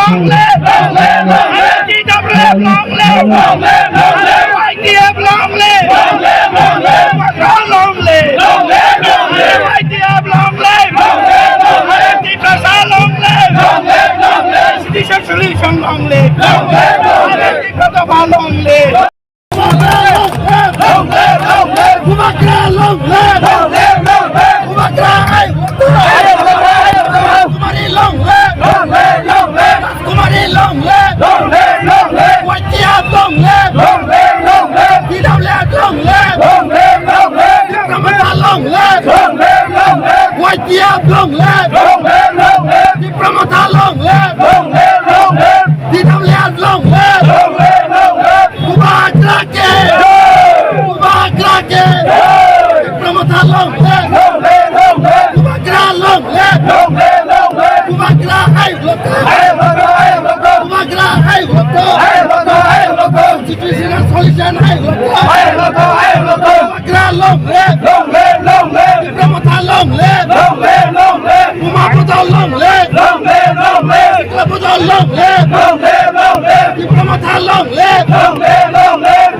long live, long live, long live. DWF long live, long live, long live. YTF long live, long live, long live. Long live, long live, long live. YTF long live, long live, long live. DPSA long live, long live, long live. Citizen solution long live, long live, long live. DPSA long live. Long live, long live, long live. Kumakra long live, long live, long live. Kumakra ay, Kumari long live, long live, long live. Kumari long live, long live, long live. YTF long live, long live, long live. DWF long live, long live, long live. Diplomata long live, long live, long live. YTF long live, long live, long live. Diplomata long live, long live, long live. DWF long live, long live, long live. Kumakra ke, Kumakra ke. Diplomata long live, long live, long live. Kumakra long live, long live, long live. Kumakra ay loto, ay loto, ay loto. Kumakra ay loto, ay loto, ay loto. Constitutional solution ay loto, ay loto, ay loto. Kumakra long live, long live, long live. Diplomata long live, long live, long live. Kumakra long live, long live, long live. Diplomata long live, long live, long live. Diplomata long live, long live, long live.